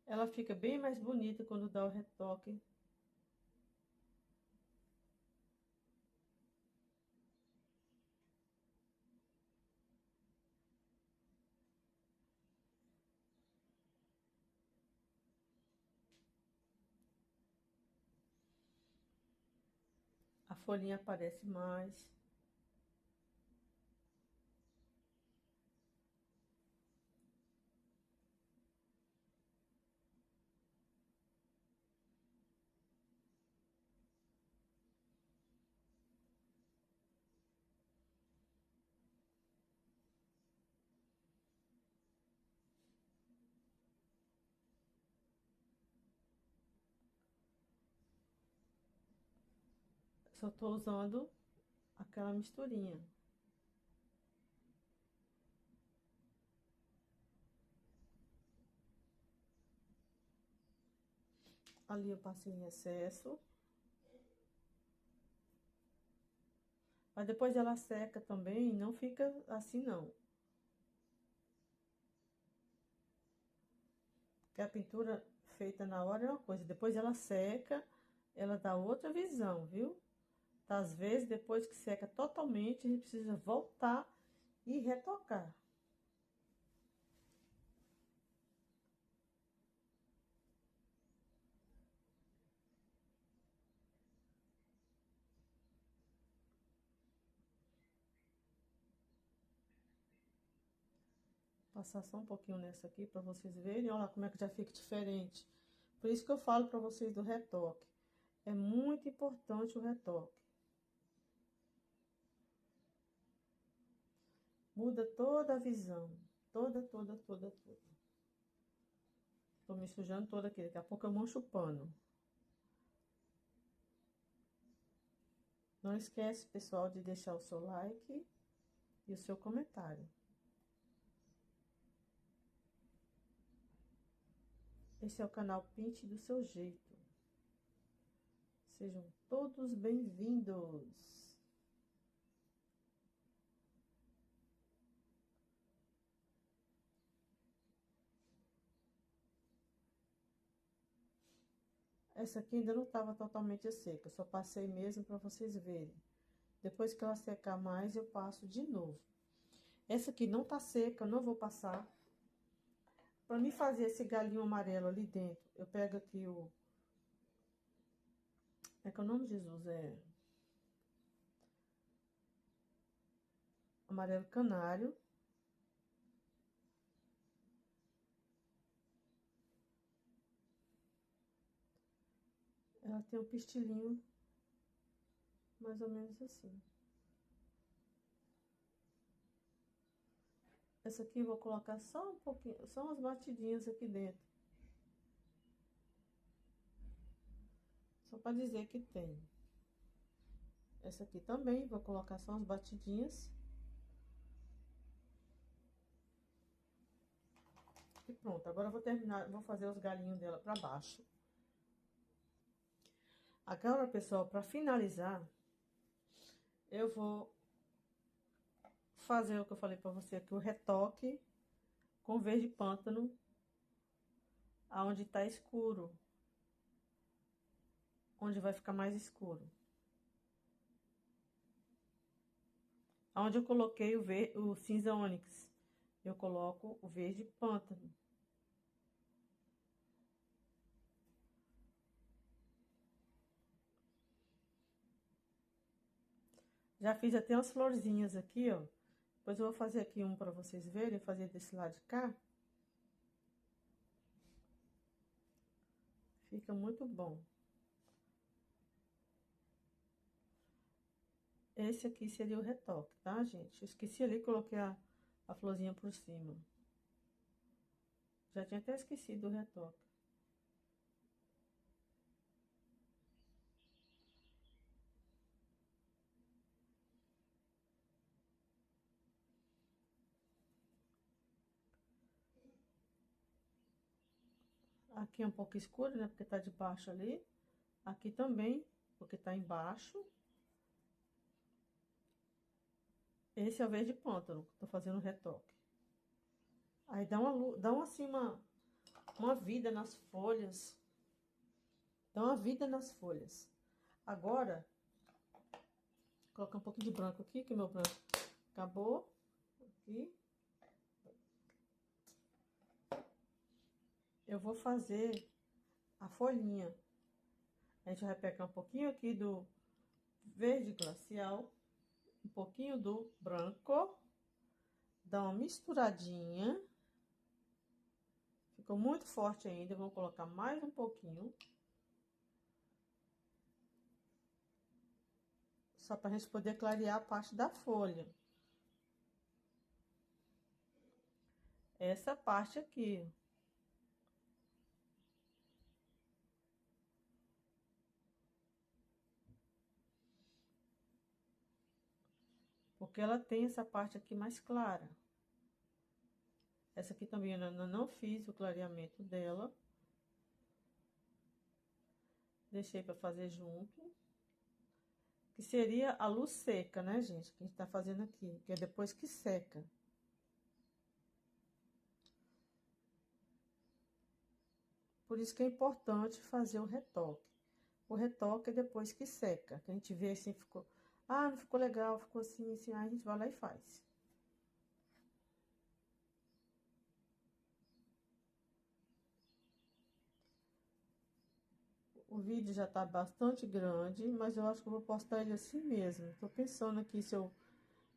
Ela fica bem mais bonita quando dá o retoque. A folhinha aparece mais. Só tô usando aquela misturinha. Ali eu passei em excesso. Mas depois ela seca também, não fica assim não. Porque a pintura feita na hora é uma coisa, depois ela seca, ela dá outra visão, viu? Tá, às vezes, depois que seca totalmente, a gente precisa voltar e retocar. passar só um pouquinho nessa aqui para vocês verem. Olha lá como é que já fica diferente. Por isso que eu falo para vocês do retoque. É muito importante o retoque. Muda toda a visão. Toda. Tô me sujando toda aqui. Daqui a pouco eu mancho o pano. Não esquece, pessoal, de deixar o seu like e o seu comentário. Esse é o canal Pinte do Seu Jeito. Sejam todos bem-vindos. Essa aqui ainda não estava totalmente seca, só passei mesmo para vocês verem. Depois que ela secar mais, eu passo de novo. Essa aqui não tá seca, não vou passar. Para mim fazer esse galinho amarelo ali dentro, eu pego aqui o... É que o nome de Jesus é... amarelo canário. Ela tem um pistilinho, mais ou menos assim. Essa aqui eu vou colocar só um pouquinho, só umas batidinhas aqui dentro. Só para dizer que tem. Essa aqui também, vou colocar só umas batidinhas. E pronto, agora eu vou terminar, vou fazer os galinhos dela para baixo. Agora, pessoal, para finalizar, eu vou fazer o que eu falei para você aqui, o retoque com verde pântano, aonde tá escuro, onde vai ficar mais escuro. Aonde eu coloquei o cinza ônix, eu coloco o verde pântano. Já fiz até umas florzinhas aqui, ó. Depois eu vou fazer aqui um para vocês verem, fazer desse lado de cá. Fica muito bom. Esse aqui seria o retoque, tá, gente? Eu esqueci ali, coloquei a florzinha por cima. Já tinha até esquecido o retoque. Aqui é um pouco escuro, né? Porque tá de baixo ali. Aqui também, porque tá embaixo. Esse é o verde pântano, que tô fazendo retoque. Aí dá assim uma vida nas folhas. Dá uma vida nas folhas. Agora, vou colocar um pouquinho de branco aqui, que o meu branco acabou. Aqui. Eu vou fazer a folhinha. A gente vai pegar um pouquinho aqui do verde glacial, um pouquinho do branco, dá uma misturadinha. Ficou muito forte ainda, vamos colocar mais um pouquinho. Só pra gente poder clarear a parte da folha. Essa parte aqui. Porque ela tem essa parte aqui mais clara. Essa aqui também eu não fiz o clareamento dela. Deixei pra fazer junto. Que seria a luz seca, né, gente? Que a gente tá fazendo aqui. Que é depois que seca. Por isso que é importante fazer o retoque. O retoque é depois que seca. Que a gente vê assim, ficou... Ah, não ficou legal, ficou assim, assim. Aí a gente vai lá e faz. O vídeo já tá bastante grande, mas eu acho que eu vou postar ele assim mesmo. Tô pensando aqui se eu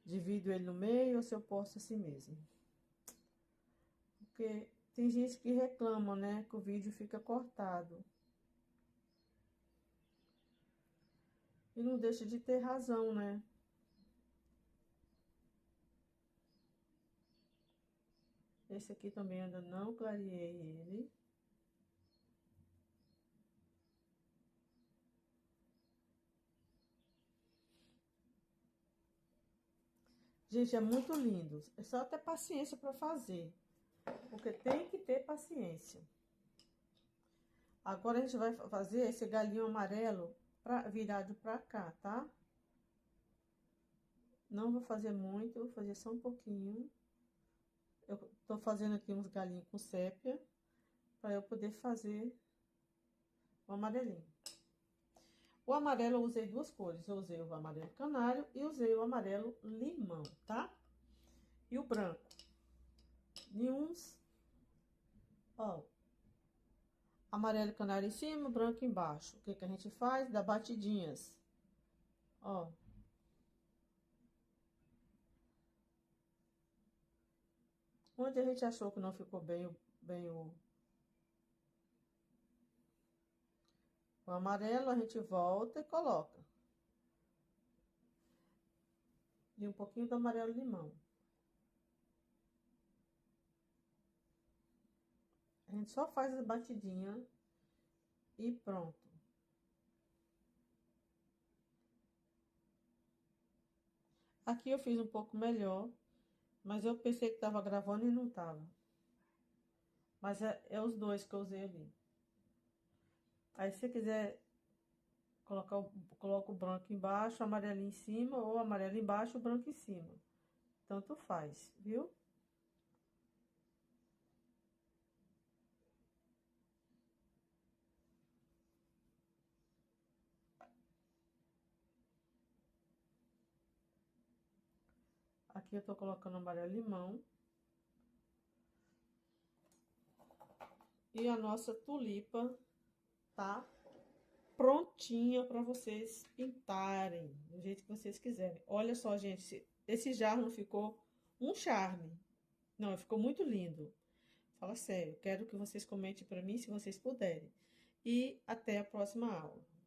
divido ele no meio ou se eu posto assim mesmo. Porque tem gente que reclama, né, que o vídeo fica cortado. E não deixa de ter razão, né? Esse aqui também ainda não clareei ele. Gente, é muito lindo. É só ter paciência para fazer. Porque tem que ter paciência. Agora a gente vai fazer esse galinho amarelo virado pra cá, tá? Não vou fazer muito, vou fazer só um pouquinho. Eu tô fazendo aqui uns galinhos com sépia, para eu poder fazer o amarelinho. O amarelo eu usei duas cores, eu usei o amarelo canário e usei o amarelo limão, tá? E o branco. De uns, ó, amarelo canário em cima, branco embaixo. O que que a gente faz? Dá batidinhas, ó. Onde a gente achou que não ficou bem o amarelo, a gente volta e coloca. E um pouquinho do amarelo limão. A gente só faz a batidinha e pronto. Aqui eu fiz um pouco melhor, mas eu pensei que tava gravando e não tava. Mas é os dois que eu usei ali. Aí se você quiser coloca o branco embaixo, o amarelo em cima, ou o amarelo embaixo, o branco em cima. Tanto faz, viu? Aqui eu tô colocando amarelo limão. E a nossa tulipa tá prontinha para vocês pintarem do jeito que vocês quiserem. Olha só, gente, esse jarro não ficou um charme. Não, ficou muito lindo. Fala sério, quero que vocês comentem para mim se vocês puderem. E até a próxima aula.